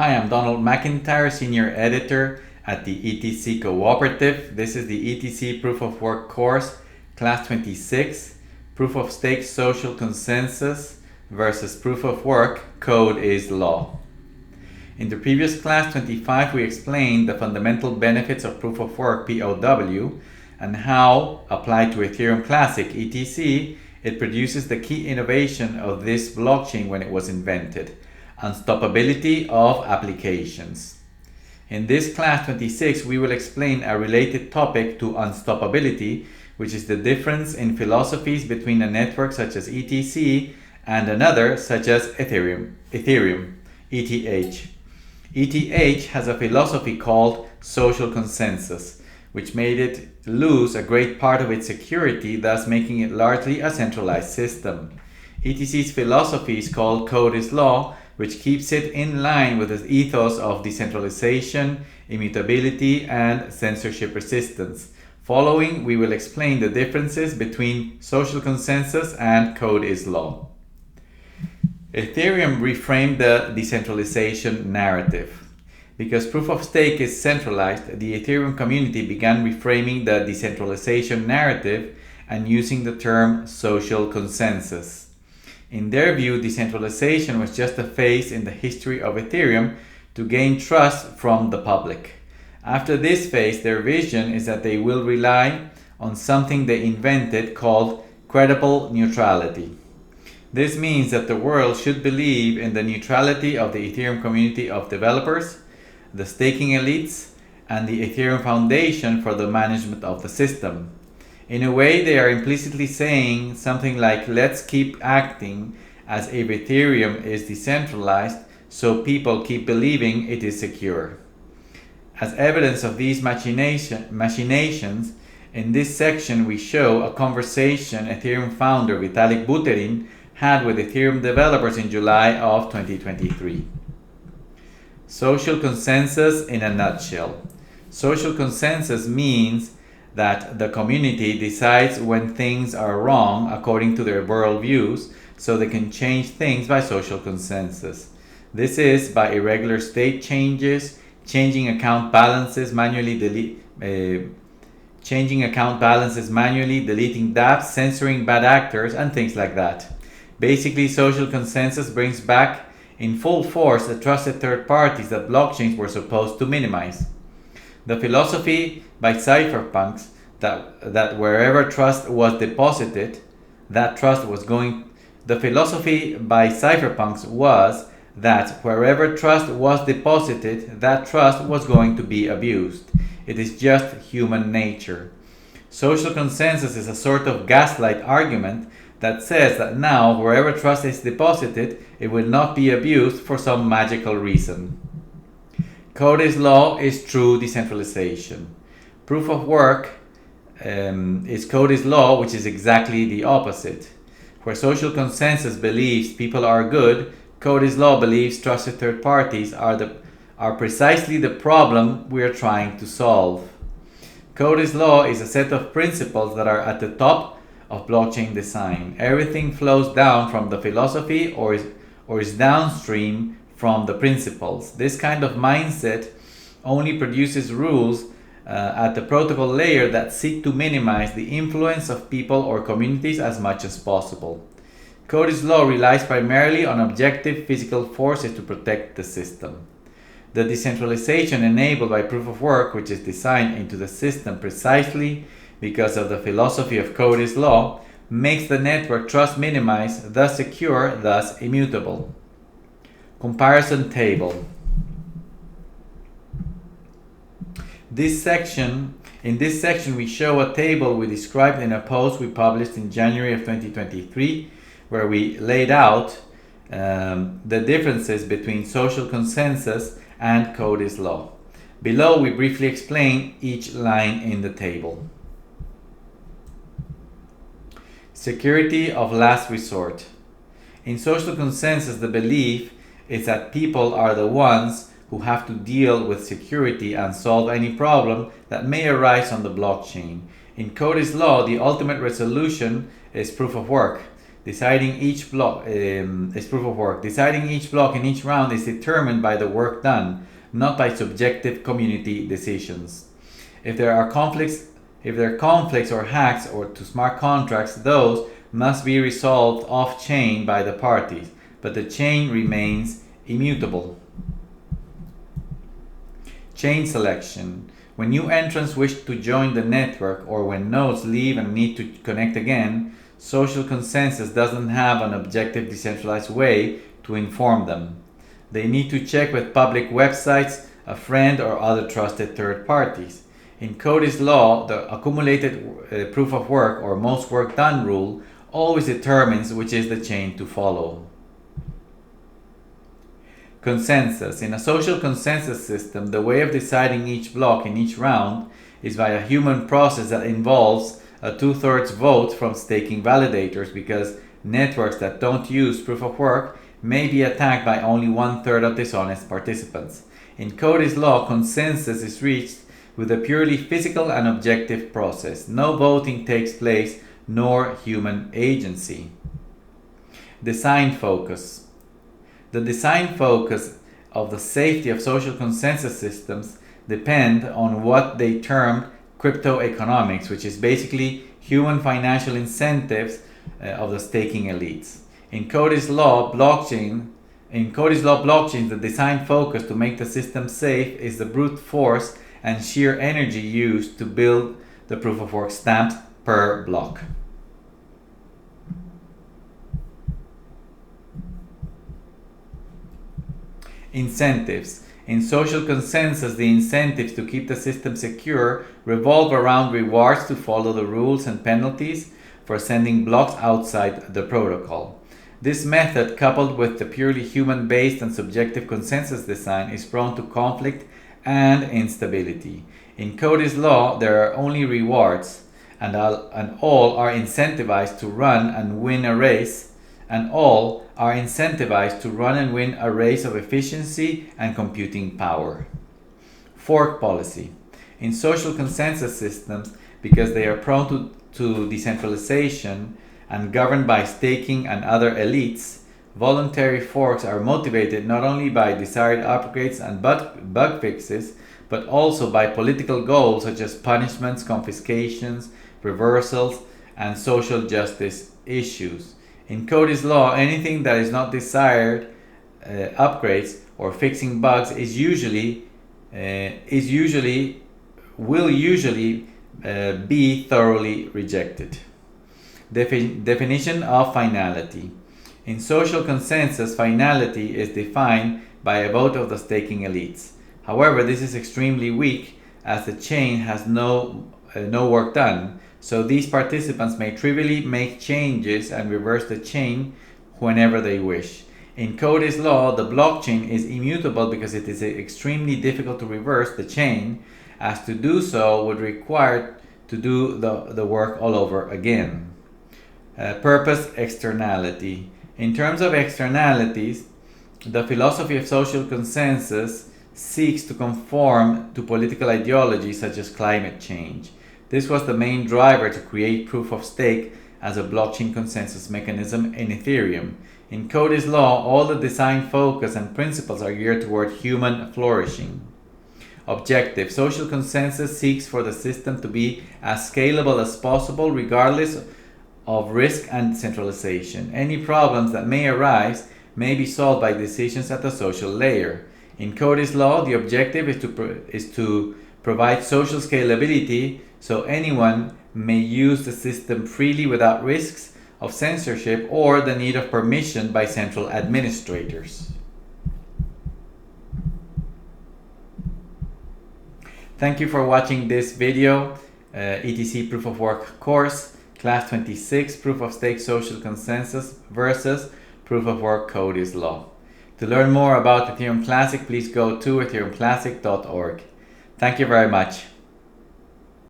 Hi, I'm Donald McIntyre, Senior Editor at the ETC Cooperative. This is the ETC Proof of Work course, Class 26, Proof of Stake Social Consensus versus Proof of Work, Code is Law. In the previous class 25, we explained the fundamental benefits of Proof of Work, POW, and how, applied to Ethereum Classic, ETC, it produces the key innovation of this blockchain when it was invented: Unstoppability of applications. In this class 26, we will explain a related topic to unstoppability, which is the difference in philosophies between a network such as ETC and another such as Ethereum, ETH. ETH has a philosophy called social consensus, which made it lose a great part of its security, thus making it largely a centralized system. ETC's philosophy is called Code is Law, which keeps it in line with the ethos of decentralization, immutability, and censorship resistance. Following, we will explain the differences between social consensus and Code is Law. Ethereum reframed the decentralization narrative. Because proof of stake is centralized, the Ethereum community began reframing the decentralization narrative and using the term social consensus. In their view, decentralization was just a phase in the history of Ethereum to gain trust from the public. After this phase, their vision is that they will rely on something they invented called credible neutrality. This means that the world should believe in the neutrality of the Ethereum community of developers, the staking elites, and the Ethereum Foundation for the management of the system. In a way, they are implicitly saying something like, let's keep acting as if Ethereum is decentralized so people keep believing it is secure. As evidence of these machinations, in this section we show a conversation Ethereum founder Vitalik Buterin had with Ethereum developers in July of 2023. Social consensus in a nutshell. Social consensus means that the community decides when things are wrong according to their worldviews, so they can change things by social consensus. This is by irregular state changes, changing account balances manually, deleting dApps, censoring bad actors, and things like that. Basically, social consensus brings back in full force the trusted third parties that blockchains were supposed to minimize. The philosophy by cypherpunks that wherever trust was deposited, that trust was going to be abused. It is just human nature. Social consensus is a sort of gaslight argument that says that now, wherever trust is deposited, it will not be abused for some magical reason. Code is Law is true decentralization. Proof of Work is Code is Law, which is exactly the opposite. Where social consensus believes people are good, Code is Law believes trusted third parties are precisely the problem we are trying to solve. Code is Law is a set of principles that are at the top of blockchain design. Everything flows down from the philosophy or is downstream from the principles. This kind of mindset only produces rules at the protocol layer that seek to minimize the influence of people or communities as much as possible. Code is Law relies primarily on objective physical forces to protect the system. The decentralization enabled by Proof of Work, which is designed into the system precisely because of the philosophy of Code is Law, makes the network trust minimized, thus secure, thus immutable. Comparison table. In this section we show a table we described in a post we published in January of 2023, where we laid out the differences between social consensus and Code is Law. Below we briefly explain each line in the table. Security of last resort. In social consensus, the belief is that people are the ones who have to deal with security and solve any problem that may arise on the blockchain. In Code is Law, the ultimate resolution is Proof of Work. Deciding each block is proof of work. Deciding each block in each round is determined by the work done, not by subjective community decisions. If there are conflicts or hacks or to smart contracts, those must be resolved off-chain by the parties, but the chain remains immutable. Chain selection. When new entrants wish to join the network or when nodes leave and need to connect again, social consensus doesn't have an objective decentralized way to inform them. They need to check with public websites, a friend or other trusted third parties. In Cody's law, the accumulated proof of work or most work done rule always determines which is the chain to follow. Consensus. In a social consensus system, the way of deciding each block in each round is by a human process that involves a 2/3 vote from staking validators, because networks that don't use proof of work may be attacked by only 1/3 of dishonest participants. In Cody's law, consensus is reached with a purely physical and objective process. No voting takes place, nor human agency. Design focus. The design focus of the safety of social consensus systems depend on what they termed crypto economics, which is basically human financial incentives of the staking elites. In Cody's law, blockchains, the design focus to make the system safe is the brute force and sheer energy used to build the proof of work stamps per block. Incentives. In social consensus, the incentives to keep the system secure revolve around rewards to follow the rules and penalties for sending blocks outside the protocol. This method, coupled with the purely human-based and subjective consensus design, is prone to conflict and instability. In Cody's law, there are only rewards, and all are incentivized to run and win a race, of efficiency and computing power. Fork policy. In social consensus systems, because they are prone to decentralization and governed by staking and other elites, voluntary forks are motivated not only by desired upgrades and bug fixes, but also by political goals such as punishments, confiscations, reversals, and social justice issues. In Cody's law, anything that is not desired upgrades or fixing bugs will usually be thoroughly rejected. Definition of finality. In social consensus, finality is defined by a vote of the staking elites. However, this is extremely weak as the chain has no work done, so these participants may trivially make changes and reverse the chain whenever they wish. In Cody's law, the blockchain is immutable because it is extremely difficult to reverse the chain, as to do so would require to do the work all over again. Purpose externality. In terms of externalities, the philosophy of social consensus seeks to conform to political ideologies such as climate change. This was the main driver to create proof of stake as a blockchain consensus mechanism in Ethereum. In Cody's law, all the design focus and principles are geared toward human flourishing. Objective. Social consensus seeks for the system to be as scalable as possible regardless of risk and centralization. Any problems that may arise may be solved by decisions at the social layer. In Cody's law, the objective is to provide social scalability so anyone may use the system freely without risks of censorship or the need of permission by central administrators. Thank you for watching this video, ETC Proof of Work course, Class 26, Proof of Stake Social Consensus versus Proof of Work Cody's Law. To learn more about Ethereum Classic, please go to ethereumclassic.org. Thank you very much.